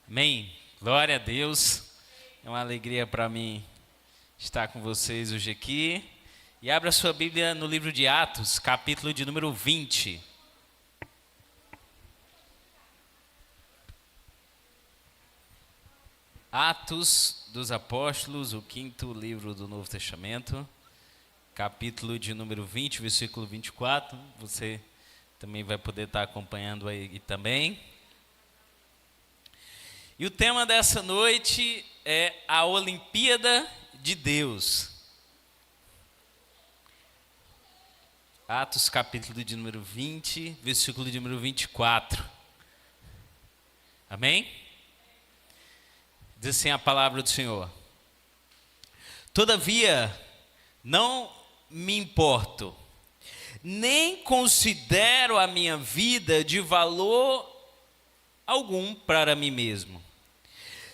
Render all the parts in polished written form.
Amém. Glória a Deus. É uma alegria para mim estar com vocês hoje aqui. E abra sua Bíblia no livro de Atos, capítulo de número 20. Atos dos Apóstolos, o quinto livro do Novo Testamento, capítulo de número 20, versículo 24. Você também vai poder estar acompanhando aí também. E o tema dessa noite é a Olimpíada de Deus. Atos capítulo de número 20, versículo de número 24. Amém? Diz assim a palavra do Senhor: Todavia, não me importo, nem considero a minha vida de valor algum para mim mesmo.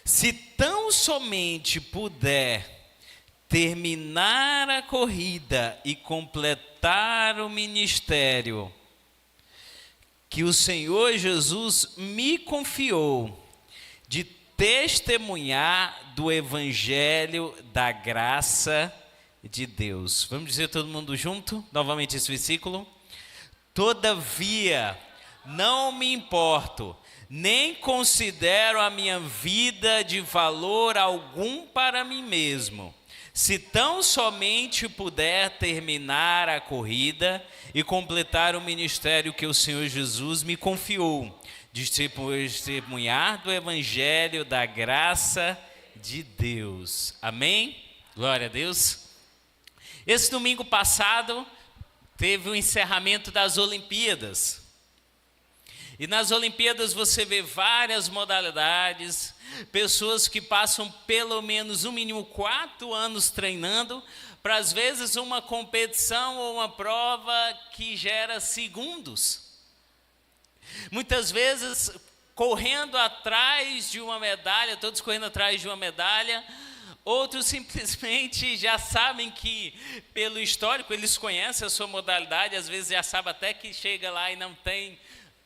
Se tão somente puder terminar a corrida e completar o ministério que o Senhor Jesus me confiou, de testemunhar do evangelho da graça de Deus. Vamos dizer todo mundo junto, novamente esse versículo. Todavia, não me importo, nem considero a minha vida de valor algum para mim mesmo, se tão somente puder terminar a corrida e completar o ministério que o Senhor Jesus me confiou, de testemunhar do evangelho da graça de Deus. Amém? Glória a Deus. Esse domingo passado teve o encerramento das Olimpíadas. E nas Olimpíadas você vê várias modalidades, pessoas que passam pelo menos, no mínimo, 4 anos treinando, para às vezes uma competição ou uma prova que gera segundos. Muitas vezes correndo atrás de uma medalha, todos correndo atrás de uma medalha, outros simplesmente já sabem que, pelo histórico, eles conhecem a sua modalidade, às vezes já sabem até que chega lá e não tem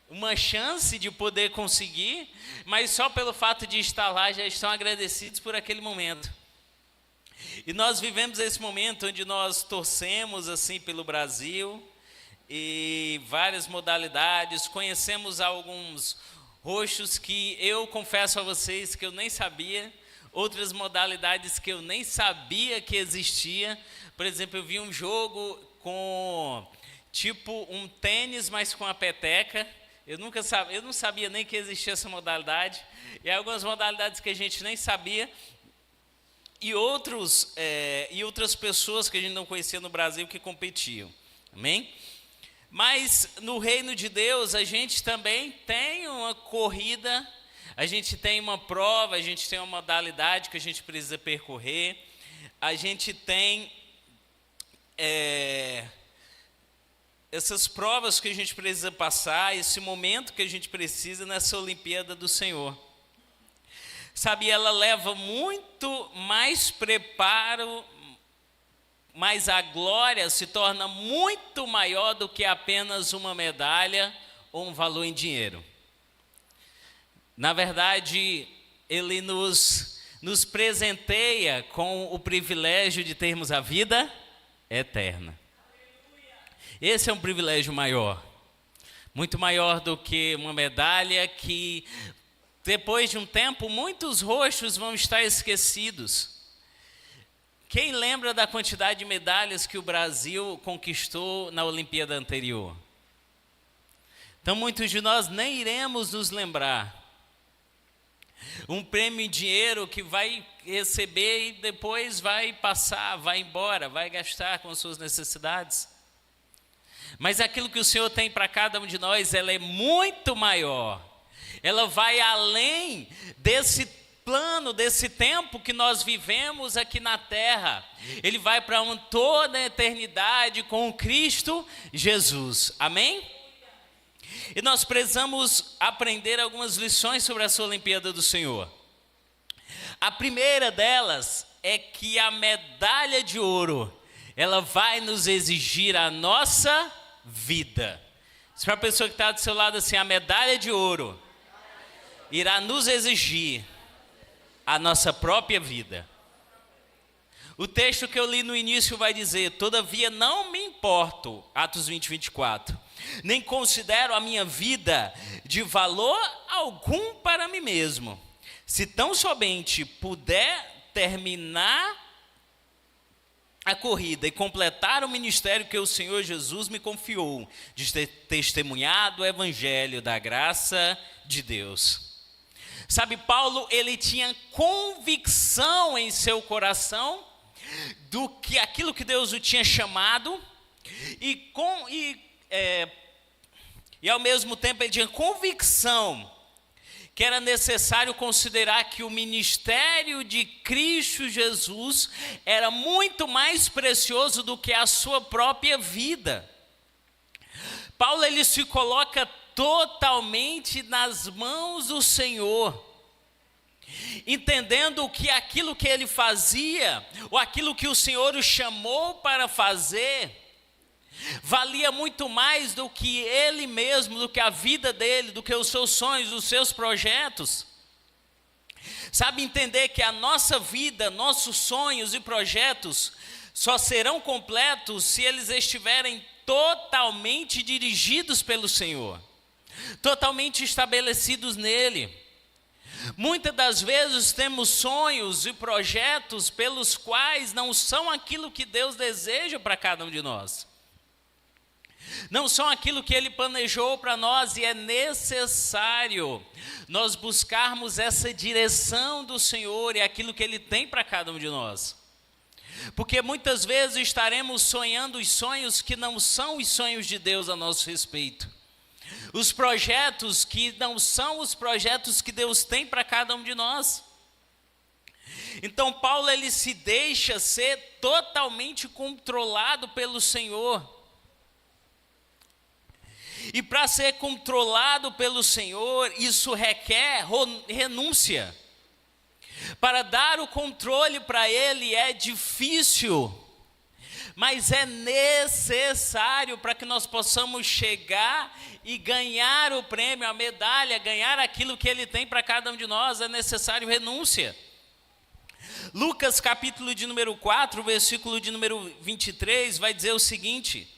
uma chance de poder conseguir, mas só pelo fato de estar lá já estão agradecidos por aquele momento. E nós vivemos esse momento onde nós torcemos assim pelo Brasil e várias modalidades, conhecemos alguns rostos que eu confesso a vocês que eu nem sabia, outras modalidades que eu nem sabia que existia. Por exemplo, eu vi um jogo com tipo um tênis, mas com a peteca. Eu não sabia nem que existia essa modalidade. E algumas modalidades que a gente nem sabia. E outras pessoas que a gente não conhecia no Brasil que competiam. Amém? Mas no reino de Deus a gente também tem uma corrida, a gente tem uma prova, a gente tem uma modalidade que a gente precisa percorrer. A gente tem essas provas que a gente precisa passar, esse momento que a gente precisa nessa Olimpíada do Senhor. Sabe, ela leva muito mais preparo, mas a glória se torna muito maior do que apenas uma medalha ou um valor em dinheiro. Na verdade, ele nos presenteia com o privilégio de termos a vida eterna. Esse é um privilégio maior, muito maior do que uma medalha que, depois de um tempo, muitos rostos vão estar esquecidos. Quem lembra da quantidade de medalhas que o Brasil conquistou na Olimpíada anterior? Então, muitos de nós nem iremos nos lembrar. Um prêmio em dinheiro que vai receber e depois vai passar, vai embora, vai gastar com as suas necessidades. Mas aquilo que o Senhor tem para cada um de nós, ela é muito maior. Ela vai além desse plano, desse tempo que nós vivemos aqui na terra. Ele vai para toda a eternidade com o Cristo Jesus. Amém? E nós precisamos aprender algumas lições sobre essa Olimpíada do Senhor. A primeira delas é que a medalha de ouro, ela vai nos exigir a nossa vida. Se para a pessoa que está do seu lado assim, a medalha de ouro, irá nos exigir a nossa própria vida. O texto que eu li no início vai dizer: todavia não me importo, Atos 20, 24, nem considero a minha vida de valor algum para mim mesmo, se tão somente puder terminar a corrida e completar o ministério que o Senhor Jesus me confiou, de ter testemunhado o evangelho da graça de Deus. Sabe, Paulo, ele tinha convicção em seu coração do que aquilo que Deus o tinha chamado, e ao mesmo tempo ele tinha convicção que era necessário considerar que o ministério de Cristo Jesus era muito mais precioso do que a sua própria vida. Paulo, ele se coloca totalmente nas mãos do Senhor, entendendo que aquilo que ele fazia, ou aquilo que o Senhor o chamou para fazer, valia muito mais do que ele mesmo, do que a vida dele, do que os seus sonhos, os seus projetos. Sabe, entender que a nossa vida, nossos sonhos e projetos só serão completos se eles estiverem totalmente dirigidos pelo Senhor, totalmente estabelecidos nele. Muitas das vezes temos sonhos e projetos pelos quais não são aquilo que Deus deseja para cada um de nós, não são aquilo que Ele planejou para nós, e é necessário nós buscarmos essa direção do Senhor e aquilo que Ele tem para cada um de nós, porque muitas vezes estaremos sonhando os sonhos que não são os sonhos de Deus a nosso respeito, os projetos que não são os projetos que Deus tem para cada um de nós. Então Paulo, ele se deixa ser totalmente controlado pelo Senhor. E para ser controlado pelo Senhor, isso requer renúncia. Para dar o controle para Ele é difícil, mas é necessário para que nós possamos chegar e ganhar o prêmio, a medalha, ganhar aquilo que Ele tem para cada um de nós. É necessário renúncia. Lucas capítulo de número 4, versículo de número 23, vai dizer o seguinte: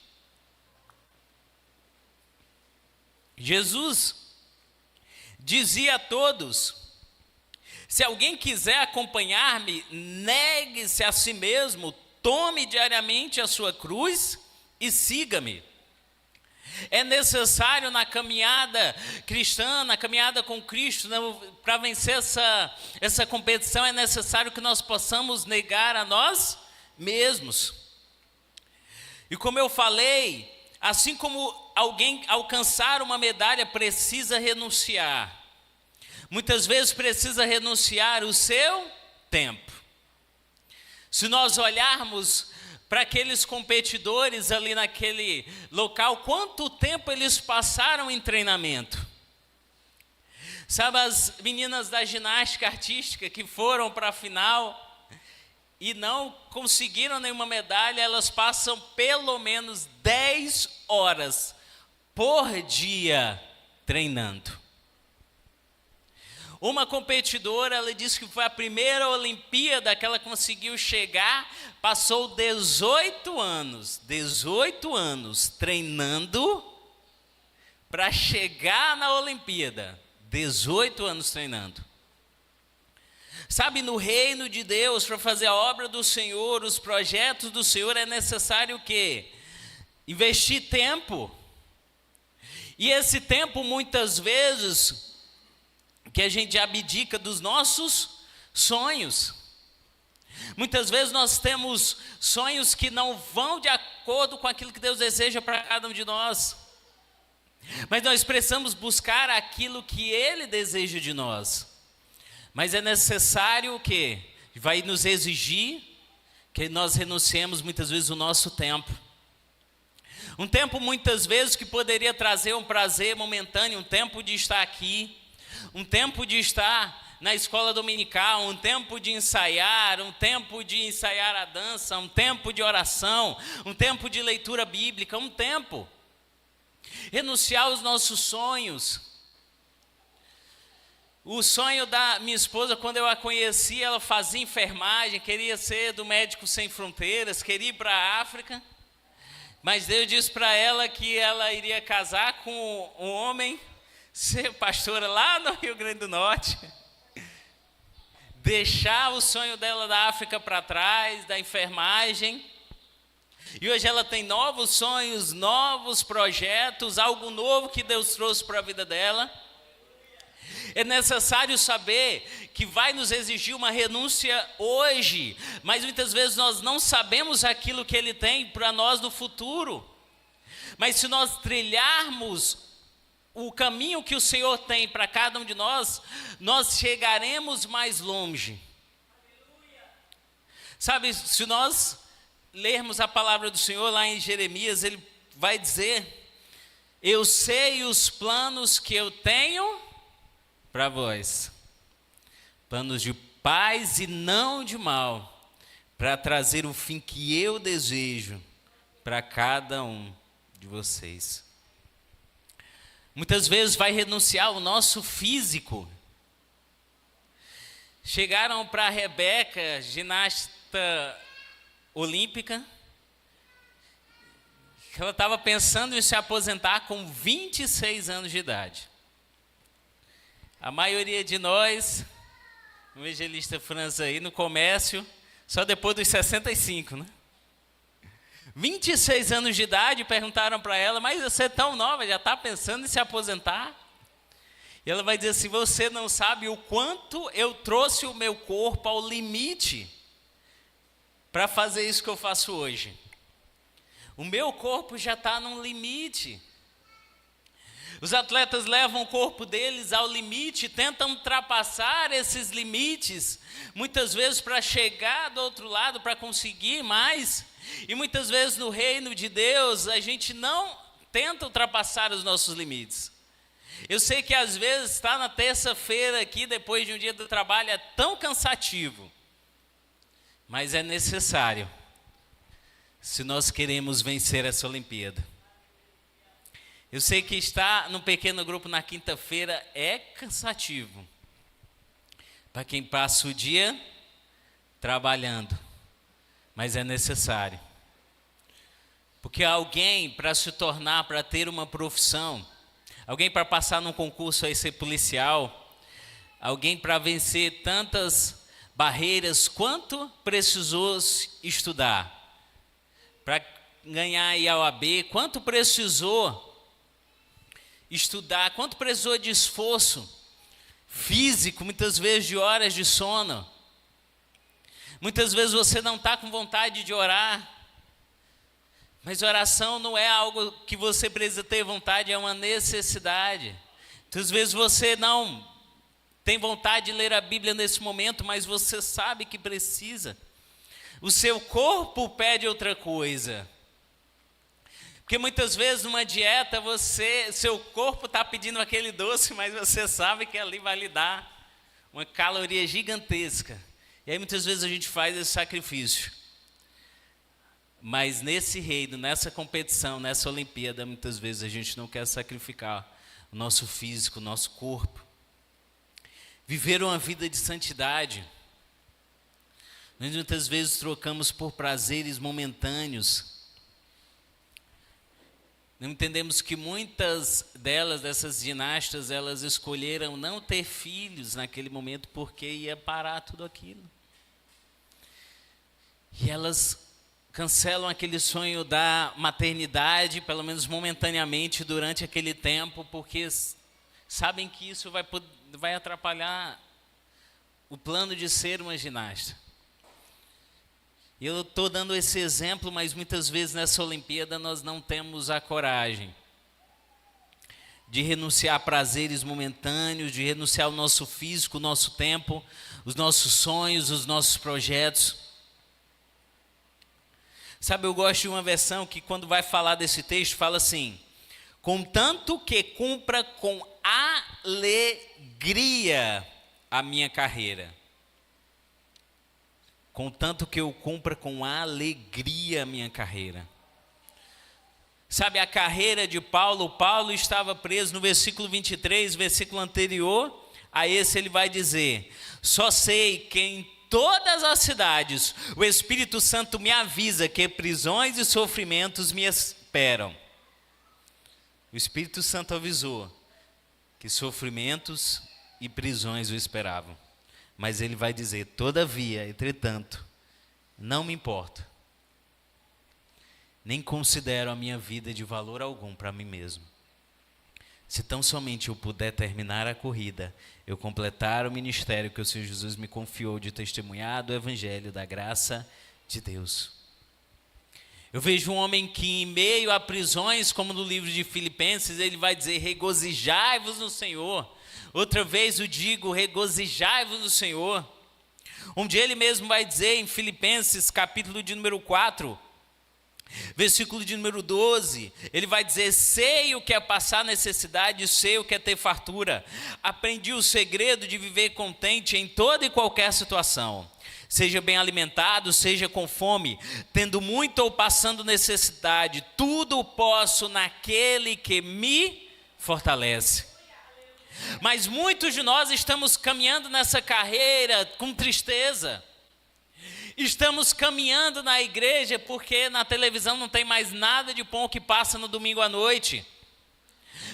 Jesus dizia a todos: se alguém quiser acompanhar-me, negue-se a si mesmo, tome diariamente a sua cruz e siga-me. É necessário na caminhada cristã, na caminhada com Cristo, para vencer essa competição, é necessário que nós possamos negar a nós mesmos. E como eu falei, assim como alguém alcançar uma medalha precisa renunciar, muitas vezes precisa renunciar o seu tempo. Se nós olharmos para aqueles competidores ali naquele local, quanto tempo eles passaram em treinamento? Sabe, as meninas da ginástica artística que foram para a final e não conseguiram nenhuma medalha, elas passam pelo menos 10 horas por dia treinando. Uma competidora, ela disse que foi a primeira Olimpíada que ela conseguiu chegar, passou 18 anos treinando para chegar na Olimpíada. 18 anos treinando. Sabe, no reino de Deus, para fazer a obra do Senhor, os projetos do Senhor, é necessário o quê? Investir tempo. E esse tempo, muitas vezes, que a gente abdica dos nossos sonhos. Muitas vezes nós temos sonhos que não vão de acordo com aquilo que Deus deseja para cada um de nós. Mas nós precisamos buscar aquilo que Ele deseja de nós. Mas é necessário o quê? Vai nos exigir que nós renunciemos muitas vezes o nosso tempo. Um tempo muitas vezes que poderia trazer um prazer momentâneo, um tempo de estar aqui, um tempo de estar na escola dominical, um tempo de ensaiar, um tempo de ensaiar a dança, um tempo de oração, um tempo de leitura bíblica, um tempo. Renunciar aos nossos sonhos. O sonho da minha esposa, quando eu a conheci, ela fazia enfermagem, queria ser do Médicos Sem Fronteiras, queria ir para a África. Mas Deus disse para ela que ela iria casar com um homem, ser pastora lá no Rio Grande do Norte, deixar o sonho dela da África para trás, da enfermagem. E hoje ela tem novos sonhos, novos projetos, algo novo que Deus trouxe para a vida dela. É necessário saber que vai nos exigir uma renúncia hoje, mas muitas vezes nós não sabemos aquilo que Ele tem para nós no futuro. Mas se nós trilharmos o caminho que o Senhor tem para cada um de nós, nós chegaremos mais longe. Sabe, se nós lermos a palavra do Senhor lá em Jeremias, Ele vai dizer: eu sei os planos que eu tenho para vós, planos de paz e não de mal, para trazer o fim que eu desejo para cada um de vocês. Muitas vezes vai renunciar ao nosso físico. Chegaram para a Rebeca, ginasta olímpica, que ela estava pensando em se aposentar com 26 anos de idade. A maioria de nós, o evangelista França aí no comércio, só depois dos 65, né? 26 anos de idade, perguntaram para ela: mas você é tão nova, já está pensando em se aposentar? E ela vai dizer assim: você não sabe o quanto eu trouxe o meu corpo ao limite para fazer isso que eu faço hoje. O meu corpo já está num limite. Os atletas levam o corpo deles ao limite, tentam ultrapassar esses limites, muitas vezes para chegar do outro lado, para conseguir mais. E muitas vezes no reino de Deus, a gente não tenta ultrapassar os nossos limites. Eu sei que às vezes estar na terça-feira aqui, depois de um dia do trabalho, é tão cansativo. Mas é necessário, se nós queremos vencer essa Olimpíada. Eu sei que estar num pequeno grupo na quinta-feira é cansativo, para quem passa o dia trabalhando, mas é necessário. Porque alguém para se tornar, para ter uma profissão, alguém para passar num concurso aí ser policial, alguém para vencer tantas barreiras, quanto precisou estudar? Para ganhar a OAB, quanto precisou estudar, quanto precisou de esforço físico, muitas vezes de horas de sono. Muitas vezes você não está com vontade de orar, mas oração não é algo que você precisa ter vontade, é uma necessidade. Muitas vezes você não tem vontade de ler a Bíblia nesse momento, mas você sabe que precisa. O seu corpo pede outra coisa. Porque muitas vezes numa dieta, seu corpo está pedindo aquele doce, mas você sabe que ali vai lhe dar uma caloria gigantesca. E aí muitas vezes a gente faz esse sacrifício. Mas nesse reino, nessa competição, nessa Olimpíada, muitas vezes a gente não quer sacrificar o nosso físico, o nosso corpo. Viver uma vida de santidade. Nós muitas vezes trocamos por prazeres momentâneos. Não entendemos que muitas dessas ginastas, elas escolheram não ter filhos naquele momento porque ia parar tudo aquilo. E elas cancelam aquele sonho da maternidade, pelo menos momentaneamente, durante aquele tempo, porque sabem que isso vai atrapalhar o plano de ser uma ginasta. Eu estou dando esse exemplo, mas muitas vezes nessa Olimpíada nós não temos a coragem de renunciar a prazeres momentâneos, de renunciar ao nosso físico, o nosso tempo, os nossos sonhos, os nossos projetos. Sabe, eu gosto de uma versão que quando vai falar desse texto, fala assim: contanto que cumpra com alegria a minha carreira. Contanto que eu cumpra com alegria a minha carreira. Sabe, a carreira de Paulo estava preso no versículo 23, versículo anterior, a esse ele vai dizer: só sei que em todas as cidades o Espírito Santo me avisa que prisões e sofrimentos me esperam. O Espírito Santo avisou que sofrimentos e prisões o esperavam. Mas ele vai dizer: todavia, entretanto, não me importo, nem considero a minha vida de valor algum para mim mesmo. Se tão somente eu puder terminar a corrida, eu completar o ministério que o Senhor Jesus me confiou de testemunhar do Evangelho da graça de Deus. Eu vejo um homem que, em meio a prisões, como no livro de Filipenses, ele vai dizer: regozijai-vos no Senhor. Outra vez eu digo: regozijai-vos no Senhor. Um dia ele mesmo vai dizer em Filipenses, capítulo de número 4, versículo de número 12, ele vai dizer: sei o que é passar necessidade, sei o que é ter fartura. Aprendi o segredo de viver contente em toda e qualquer situação. Seja bem alimentado, seja com fome, tendo muito ou passando necessidade, tudo posso naquele que me fortalece. Mas muitos de nós estamos caminhando nessa carreira com tristeza. Estamos caminhando na igreja porque na televisão não tem mais nada de bom que passa no domingo à noite.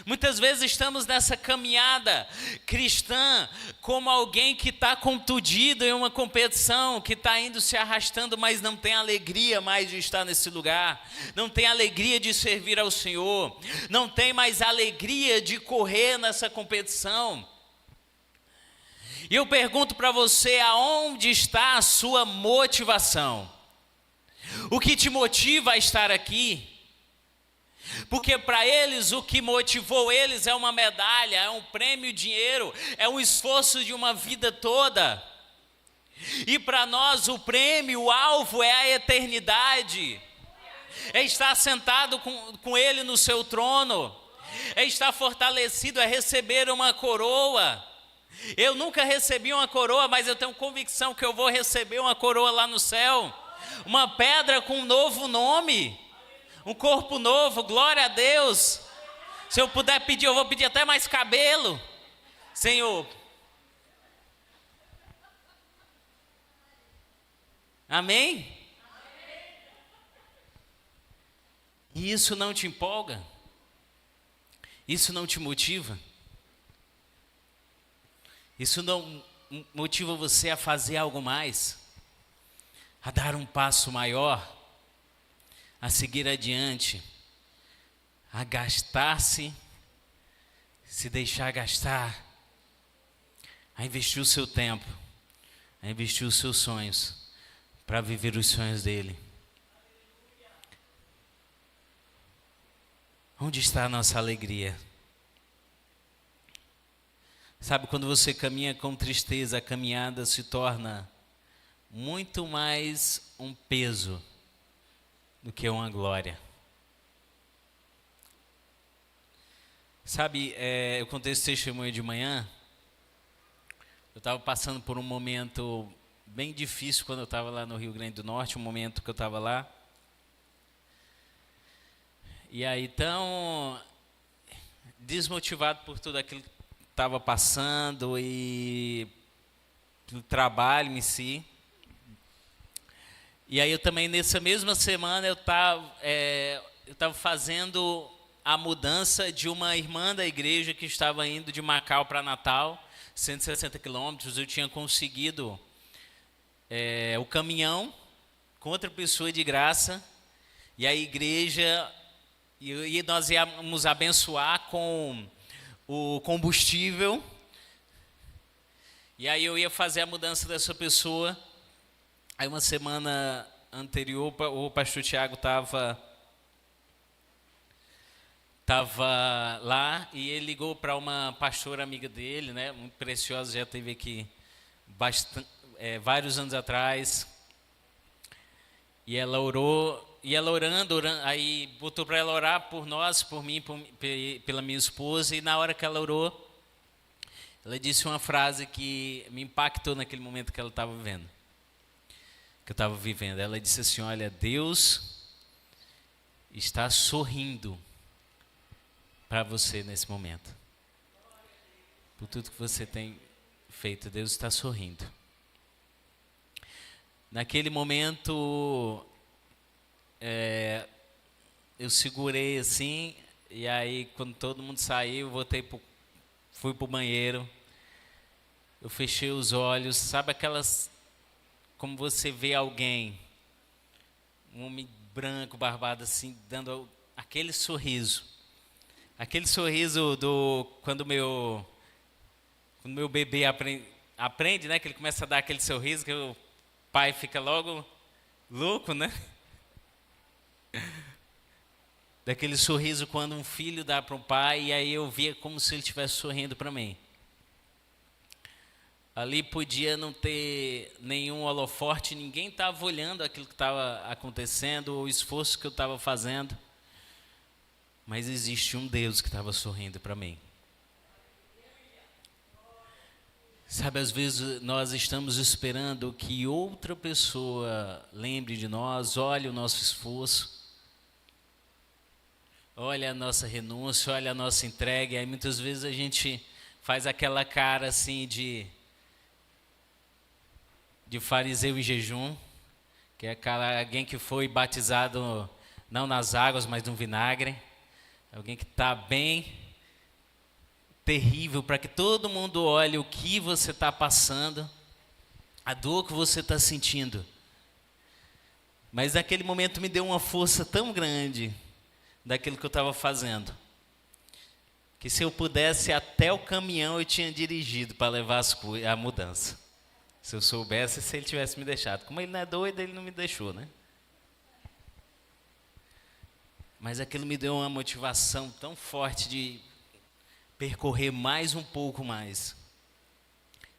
Muitas vezes estamos nessa caminhada cristã como alguém que está contundido em uma competição, que está indo se arrastando, mas não tem alegria mais de estar nesse lugar, não tem alegria de servir ao Senhor, não tem mais alegria de correr nessa competição. E eu pergunto para você: aonde está a sua motivação? O que te motiva a estar aqui? Porque para eles o que motivou eles é uma medalha, é um prêmio, dinheiro, é um esforço de uma vida toda. E para nós o prêmio, o alvo é a eternidade. É estar sentado com Ele no seu trono. É estar fortalecido, é receber uma coroa. Eu nunca recebi uma coroa, mas eu tenho convicção que eu vou receber uma coroa lá no céu. Uma pedra com um novo nome. Um corpo novo, glória a Deus. Se eu puder pedir, eu vou pedir até mais cabelo. Senhor. Amém? E isso não te empolga? Isso não te motiva? Isso não motiva você a fazer algo mais? A dar um passo maior? A seguir adiante, a gastar-se, se deixar gastar, a investir o seu tempo, a investir os seus sonhos, para viver os sonhos dele. Onde está a nossa alegria? Sabe, quando você caminha com tristeza, a caminhada se torna muito mais um peso do que uma glória. Sabe, eu contei esse testemunho de manhã. Eu estava passando por um momento bem difícil quando eu estava lá no Rio Grande do Norte, um momento que eu estava lá. E aí, tão desmotivado por tudo aquilo que estava passando e do trabalho em si. E aí eu também, nessa mesma semana, eu estava fazendo a mudança de uma irmã da igreja que estava indo de Macau para Natal, 160 quilômetros. Eu tinha conseguido o caminhão com outra pessoa de graça, e a igreja, e nós íamos abençoar com o combustível, e aí eu ia fazer a mudança dessa pessoa. Aí uma semana anterior, o pastor Tiago estava lá e ele ligou para uma pastora amiga dele, né, muito preciosa, já esteve aqui vários anos atrás. E ela orou, orando, aí botou para ela orar por nós, por mim, pela minha esposa, e na hora que ela orou, ela disse uma frase que me impactou naquele momento que ela estava vivendo. Que eu estava vivendo. Ela disse assim: olha, Deus está sorrindo para você nesse momento. por tudo que você tem feito. Deus está sorrindo. Naquele momento, eu segurei assim, e aí quando todo mundo saiu, fui para o banheiro, eu fechei os olhos, sabe aquelas, como você vê alguém, um homem branco, barbado assim, dando aquele sorriso quando meu bebê aprende, né, que ele começa a dar aquele sorriso, que o pai fica logo louco, né? Daquele sorriso quando um filho dá para um pai, e aí eu via como se ele estivesse sorrindo para mim. Ali podia não ter nenhum holofote, ninguém estava olhando aquilo que estava acontecendo, o esforço que eu estava fazendo, mas existe um Deus que estava sorrindo para mim. Sabe, às vezes nós estamos esperando que outra pessoa lembre de nós, olhe o nosso esforço, olhe a nossa renúncia, olhe a nossa entrega, e aí muitas vezes a gente faz aquela cara assim de fariseu em jejum, que é alguém que foi batizado não nas águas, mas no vinagre, alguém que está bem terrível, para que todo mundo olhe o que você está passando, a dor que você está sentindo. Mas naquele momento me deu uma força tão grande daquilo que eu estava fazendo, que se eu pudesse até o caminhão eu tinha dirigido para levar a mudança. Se eu soubesse, se ele tivesse me deixado. Como ele não é doido, ele não me deixou, né? Mas aquilo me deu uma motivação tão forte de percorrer mais um pouco mais,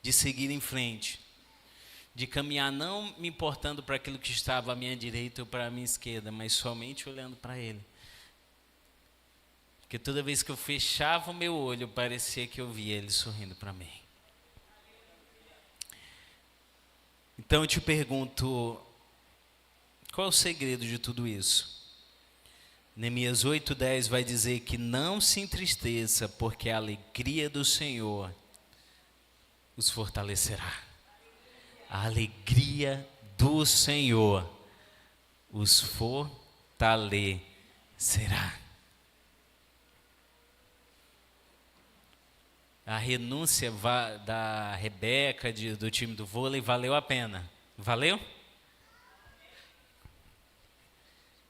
de seguir em frente, de caminhar não me importando para aquilo que estava à minha direita ou para a minha esquerda, mas somente olhando para Ele. Porque toda vez que eu fechava o meu olho, parecia que eu via Ele sorrindo para mim. Então eu te pergunto, qual é o segredo de tudo isso? Neemias 8:10 vai dizer que não se entristeça, porque a alegria do Senhor os fortalecerá. A alegria do Senhor os fortalecerá. A renúncia da Rebeca, do time do vôlei, valeu a pena. Valeu?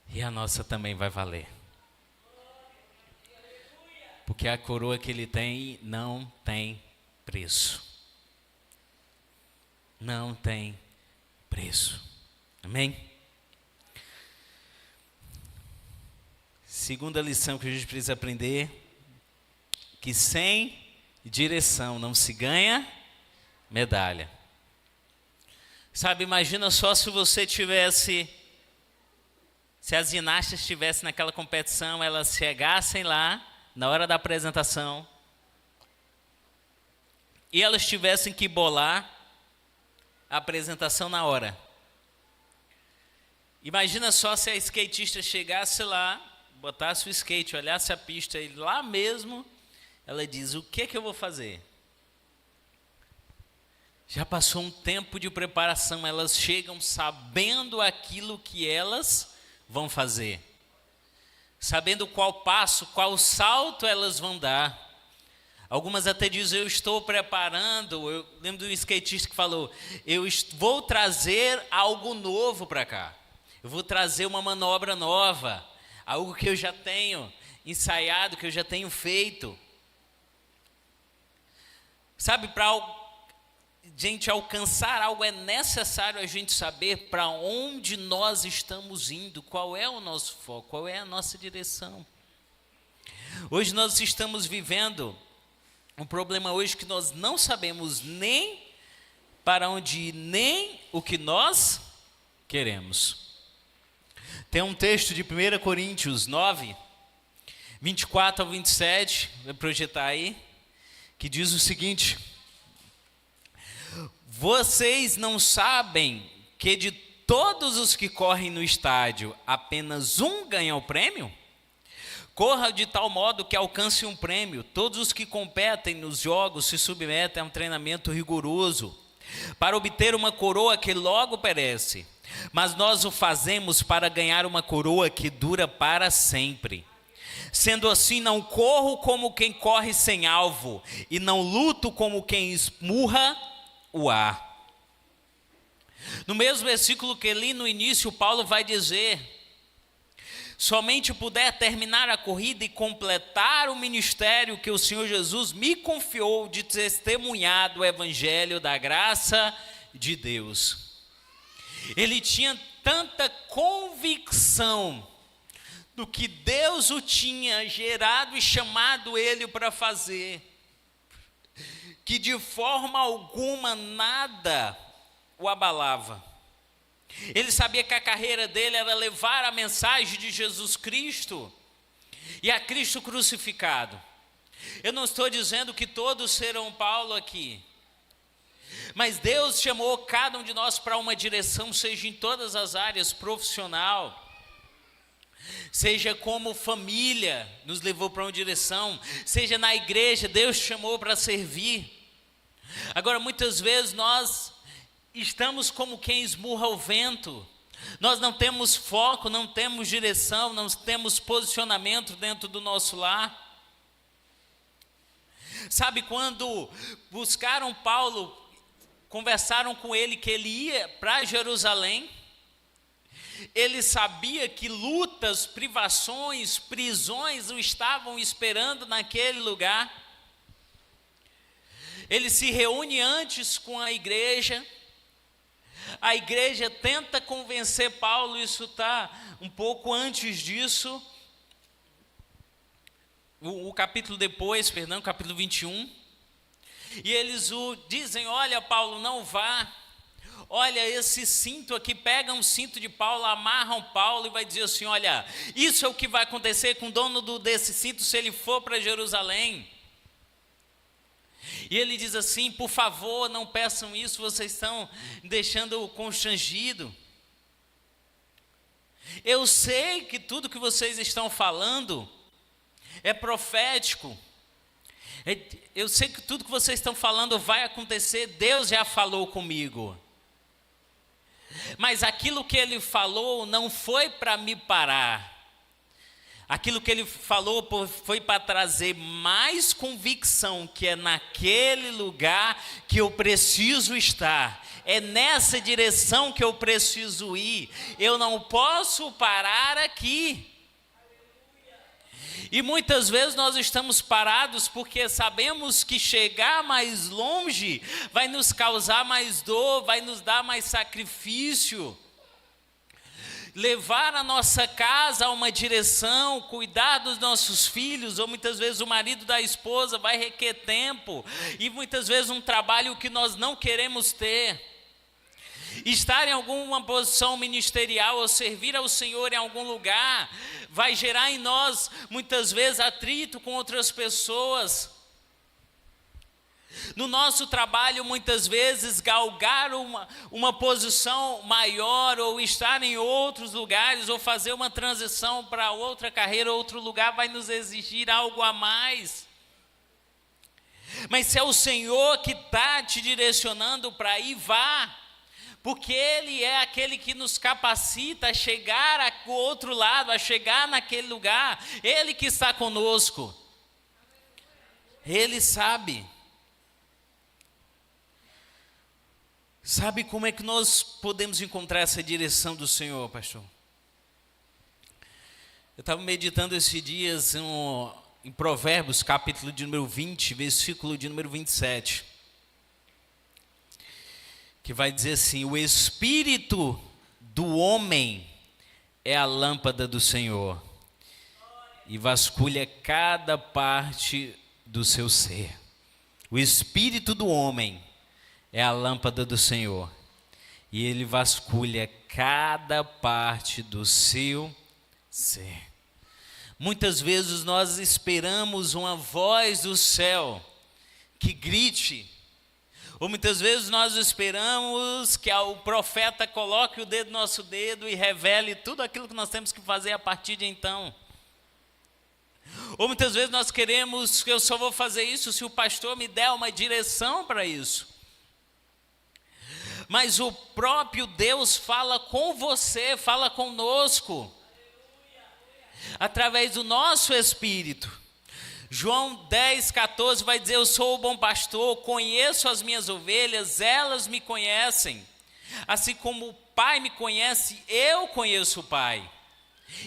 E a nossa também vai valer. Porque a coroa que ele tem não tem preço. Não tem preço. Amém? Segunda lição que a gente precisa aprender, que sem direção não se ganha medalha. Sabe, imagina só se as ginastas estivessem naquela competição, elas chegassem lá, na hora da apresentação, e elas tivessem que bolar a apresentação na hora. Imagina só se a skatista chegasse lá, botasse o skate, olhasse a pista, e lá mesmo, ela diz, o que eu vou fazer? Já passou um tempo de preparação, elas chegam sabendo aquilo que elas vão fazer, sabendo qual passo, qual salto elas vão dar. Algumas até dizem, eu estou preparando. Eu lembro de um skatista que falou, eu vou trazer algo novo para cá, eu vou trazer uma manobra nova, algo que eu já tenho ensaiado, que eu já tenho feito. Sabe, para gente alcançar algo é necessário a gente saber para onde nós estamos indo, qual é o nosso foco, qual é a nossa direção. Hoje nós estamos vivendo um problema hoje que nós não sabemos nem para onde ir, nem o que nós queremos. Tem um texto de 1 Coríntios 9, 24 ao 27, vou projetar aí, que diz o seguinte: vocês não sabem que de todos os que correm no estádio, apenas um ganha o prêmio? Corra de tal modo que alcance um prêmio. Todos os que competem nos jogos se submetem a um treinamento rigoroso para obter uma coroa que logo perece. Mas nós o fazemos para ganhar uma coroa que dura para sempre. Sendo assim, não corro como quem corre sem alvo, e não luto como quem esmurra o ar. No mesmo versículo que li no início, Paulo vai dizer: somente puder terminar a corrida e completar o ministério que o Senhor Jesus me confiou de testemunhar do evangelho da graça de Deus. Ele tinha tanta convicção do que Deus o tinha gerado e chamado ele para fazer, que de forma alguma nada o abalava. Ele sabia que a carreira dele era levar a mensagem de Jesus Cristo e a Cristo crucificado. Eu não estou dizendo que todos serão Paulo aqui, mas Deus chamou cada um de nós para uma direção, seja em todas as áreas, profissional, seja como família, nos levou para uma direção, seja na igreja, Deus chamou para servir. Agora, muitas vezes nós estamos como quem esmurra o vento, nós não temos foco, não temos direção, não temos posicionamento dentro do nosso lar. Sabe, quando buscaram Paulo, conversaram com ele que ele ia para Jerusalém, ele sabia que lutas, privações, prisões o estavam esperando naquele lugar. Ele se reúne antes com a igreja tenta convencer Paulo, isso está um pouco antes disso, o capítulo 21, e eles o dizem: olha, Paulo, não vá, olha esse cinto aqui, pegam um cinto de Paulo, amarram Paulo e vai dizer assim: olha, isso é o que vai acontecer com o dono desse cinto se ele for para Jerusalém. E ele diz assim: por favor, não peçam isso, vocês estão deixando constrangido. Eu sei que tudo que vocês estão falando é profético. Eu sei que tudo que vocês estão falando vai acontecer, Deus já falou comigo. Mas aquilo que ele falou não foi para me parar. Aquilo que ele falou foi para trazer mais convicção que é naquele lugar que eu preciso estar. É nessa direção que eu preciso ir. Eu não posso parar aqui. E muitas vezes nós estamos parados porque sabemos que chegar mais longe vai nos causar mais dor, vai nos dar mais sacrifício. Levar a nossa casa a uma direção, cuidar dos nossos filhos, ou muitas vezes o marido da esposa vai requer tempo, e muitas vezes um trabalho que nós não queremos ter. Estar em alguma posição ministerial ou servir ao Senhor em algum lugar vai gerar em nós muitas vezes atrito com outras pessoas. No nosso trabalho, muitas vezes, galgar uma posição maior, ou estar em outros lugares, ou fazer uma transição para outra carreira, outro lugar, vai nos exigir algo a mais. Mas se é o Senhor que está te direcionando para ir, vá, porque Ele é aquele que nos capacita a chegar ao outro lado, a chegar naquele lugar. Ele que está conosco, Ele sabe. Sabe como é que nós podemos encontrar essa direção do Senhor, pastor? Eu estava meditando esses dias em Provérbios, capítulo de número 20, versículo de número 27, que vai dizer assim: o espírito do homem é a lâmpada do Senhor, e vasculha cada parte do seu ser. O espírito do homem é a lâmpada do Senhor, e Ele vasculha cada parte do seu ser. Muitas vezes nós esperamos uma voz do céu que grite, ou muitas vezes nós esperamos que o profeta coloque o dedo no nosso dedo e revele tudo aquilo que nós temos que fazer a partir de então. Ou muitas vezes nós queremos que eu só vou fazer isso se o pastor me der uma direção para isso. Mas o próprio Deus fala com você, fala conosco, através do nosso espírito. João 10,14 vai dizer: eu sou o bom pastor, conheço as minhas ovelhas, elas me conhecem. Assim como o Pai me conhece, eu conheço o Pai.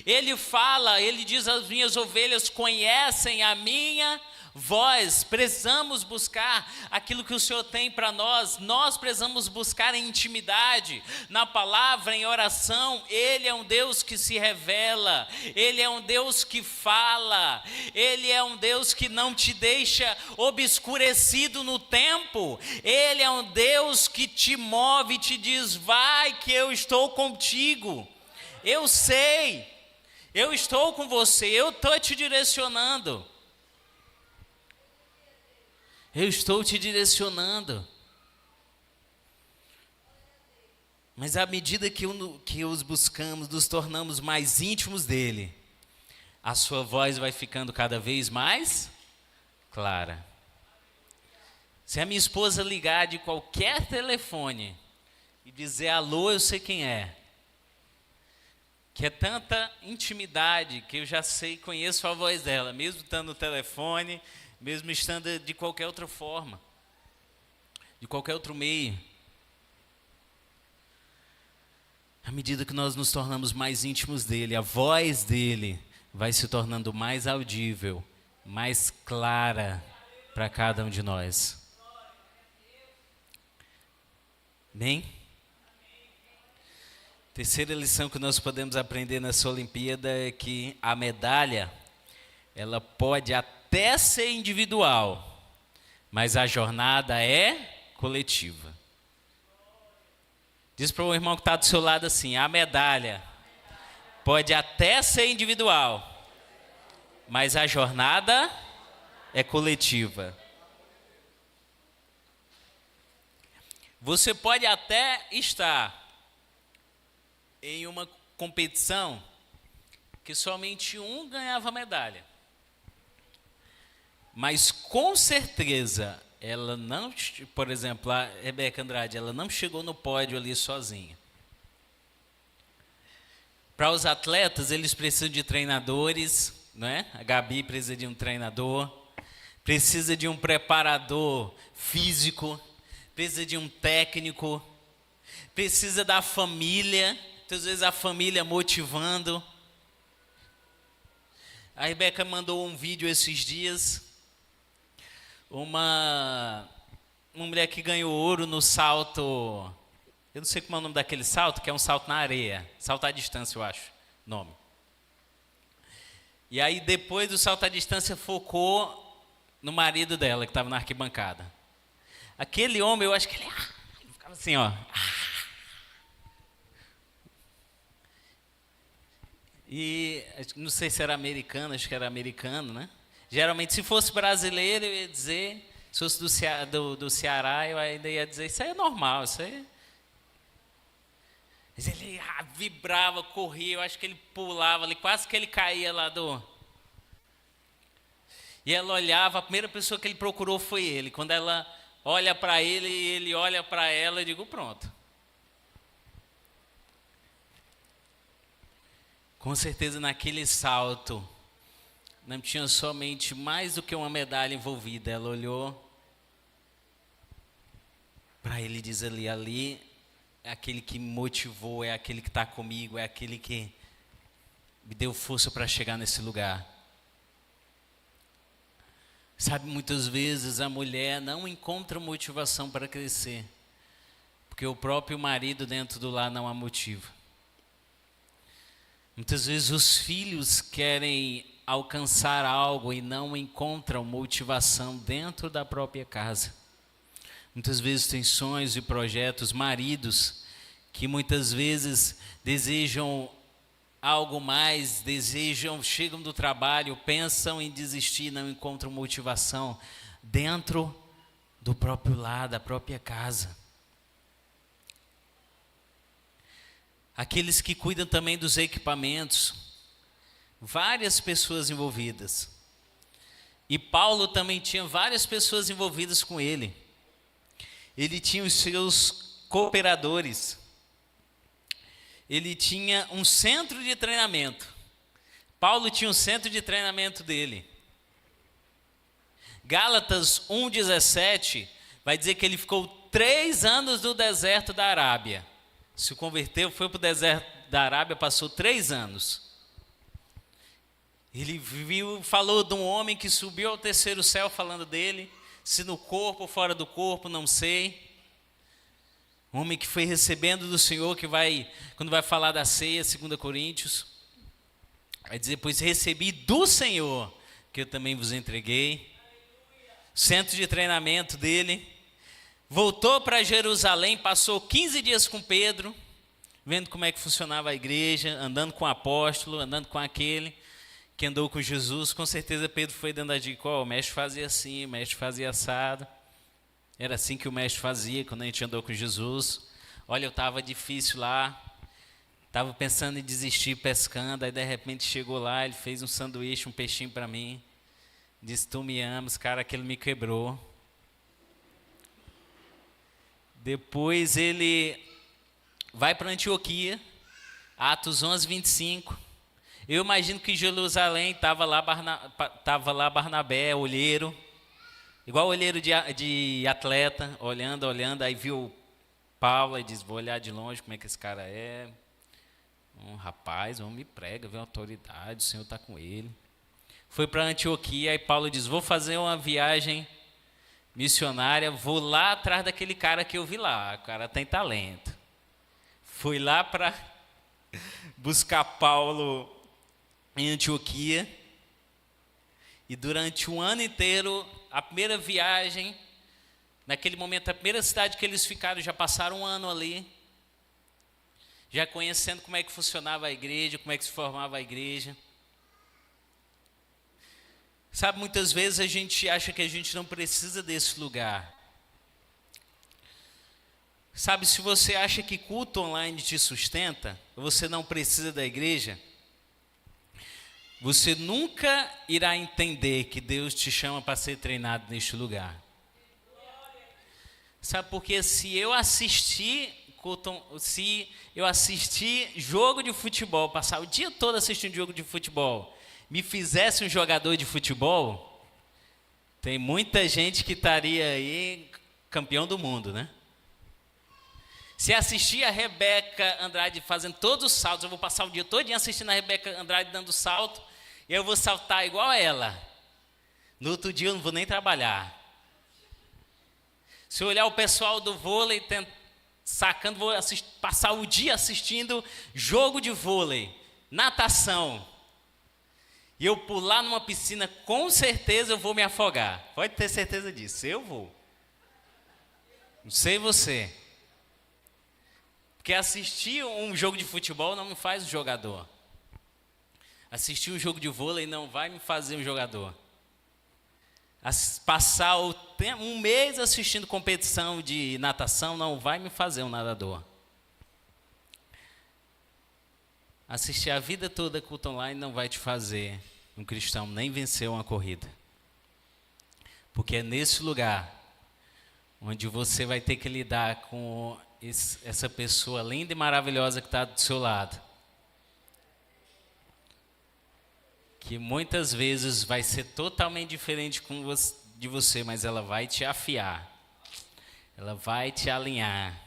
Ele fala, ele diz: as minhas ovelhas conhecem a minha voz. Precisamos buscar aquilo que o Senhor tem para nós precisamos buscar em intimidade, na palavra, em oração. Ele é um Deus que se revela, Ele é um Deus que fala, Ele é um Deus que não te deixa obscurecido no tempo. Ele é um Deus que te move e te diz: vai que eu estou contigo, eu sei, eu estou com você, eu estou te direcionando. Eu estou te direcionando. Mas à medida que os buscamos, nos tornamos mais íntimos dele, a sua voz vai ficando cada vez mais clara. Se a minha esposa ligar de qualquer telefone e dizer alô, eu sei quem é. Que é tanta intimidade que eu já sei, conheço a voz dela, mesmo estando no telefone, mesmo estando de qualquer outra forma, de qualquer outro meio. À medida que nós nos tornamos mais íntimos dele, a voz dele vai se tornando mais audível, mais clara para cada um de nós. Bem? Terceira lição que nós podemos aprender nessa Olimpíada é que a medalha, ela pode até ser individual, mas a jornada é coletiva. Diz para o irmão que está do seu lado assim: a medalha pode até ser individual, mas a jornada é coletiva. Você pode até estar em uma competição que somente um ganhava medalha, mas com certeza ela não, por exemplo, a Rebeca Andrade, ela não chegou no pódio ali sozinha. Para os atletas, eles precisam de treinadores, né? A Gabi precisa de um treinador, precisa de um preparador físico, precisa de um técnico, precisa da família, muitas vezes a família motivando. A Rebeca mandou um vídeo esses dias, uma mulher que ganhou ouro no salto, eu não sei como é o nome daquele salto, que é um salto na areia, salto à distância, eu acho, nome. E aí depois do salto à distância focou no marido dela, que estava na arquibancada. Aquele homem, eu acho que ele ficava assim, ó. E não sei se era americano, acho que era americano, né? Geralmente, se fosse brasileiro, eu ia dizer, se fosse do Ceará, eu ainda ia dizer: isso aí é normal, isso aí. Mas ele vibrava, corria, eu acho que ele pulava ali, quase que ele caía lá do... E ela olhava, a primeira pessoa que ele procurou foi ele. Quando ela olha para ele e ele olha para ela, eu digo: pronto. Com certeza naquele salto não tinha somente mais do que uma medalha envolvida. Ela olhou para ele e diz: ali é aquele que me motivou, é aquele que está comigo, é aquele que me deu força para chegar nesse lugar. Sabe, muitas vezes a mulher não encontra motivação para crescer, porque o próprio marido dentro do lar não a motiva. Muitas vezes os filhos querem alcançar algo e não encontram motivação dentro da própria casa. Muitas vezes tem sonhos e projetos, maridos que muitas vezes desejam algo mais, chegam do trabalho, pensam em desistir, não encontram motivação dentro do próprio lar, da própria casa. Aqueles que cuidam também dos equipamentos, várias pessoas envolvidas. E Paulo também tinha várias pessoas envolvidas com ele. Ele tinha os seus cooperadores. Ele tinha um centro de treinamento. Paulo tinha um centro de treinamento dele. Gálatas 1,17 vai dizer que ele ficou 3 anos no deserto da Arábia. Se converteu, foi para o deserto da Arábia, passou 3 anos. Ele falou de um homem que subiu ao terceiro céu, falando dele, se no corpo ou fora do corpo, não sei. Um homem que foi recebendo do Senhor, que vai, quando vai falar da ceia, 2 Coríntios, vai dizer, pois recebi do Senhor, que eu também vos entreguei. Centro de treinamento dele. Voltou para Jerusalém, passou 15 dias com Pedro, vendo como é que funcionava a igreja, andando com o apóstolo, andando com aquele que andou com Jesus. Com certeza Pedro foi dando a dica, o mestre fazia assim, o mestre fazia assado. Era assim que o mestre fazia quando a gente andou com Jesus. Olha, eu estava difícil lá, estava pensando em desistir pescando, aí de repente chegou lá, ele fez um sanduíche, um peixinho para mim, disse, tu me amas, cara, aquilo me quebrou. Depois ele vai para Antioquia, Atos 11:25. Eu imagino que em Jerusalém estava lá Barnabé, olheiro, igual olheiro de atleta, olhando, aí viu Paulo e diz, vou olhar de longe como é que esse cara é. Um rapaz, um homem prega, vê uma autoridade, o Senhor está com ele. Foi para Antioquia, aí Paulo diz, vou fazer uma viagem missionária, vou lá atrás daquele cara que eu vi lá, o cara tem talento. Fui lá para buscar Paulo em Antioquia, e durante um ano inteiro, a primeira viagem, naquele momento, a primeira cidade que eles ficaram, já passaram um ano ali, já conhecendo como é que funcionava a igreja, como é que se formava a igreja. Sabe, muitas vezes a gente acha que a gente não precisa desse lugar. Sabe, se você acha que culto online te sustenta, você não precisa da igreja, você nunca irá entender que Deus te chama para ser treinado neste lugar. Sabe, porque se eu assistir jogo de futebol, passar o dia todo assistindo jogo de futebol, me fizesse um jogador de futebol, tem muita gente que estaria aí campeão do mundo, né? Se assistir a Rebeca Andrade fazendo todos os saltos, eu vou passar o dia todo assistindo a Rebeca Andrade dando salto, e eu vou saltar igual a ela. No outro dia eu não vou nem trabalhar. Se eu olhar o pessoal do vôlei sacando, vou passar o dia assistindo jogo de vôlei, natação, e eu pular numa piscina, com certeza eu vou me afogar. Pode ter certeza disso, eu vou. Não sei você. Porque assistir um jogo de futebol não me faz um jogador. Assistir um jogo de vôlei não vai me fazer um jogador. Passar um mês assistindo competição de natação não vai me fazer um nadador. Assistir a vida toda culto online não vai te fazer um cristão, nem vencer uma corrida. Porque é nesse lugar onde você vai ter que lidar com essa pessoa linda e maravilhosa que está do seu lado. Que muitas vezes vai ser totalmente diferente de você, mas ela vai te afiar. Ela vai te alinhar.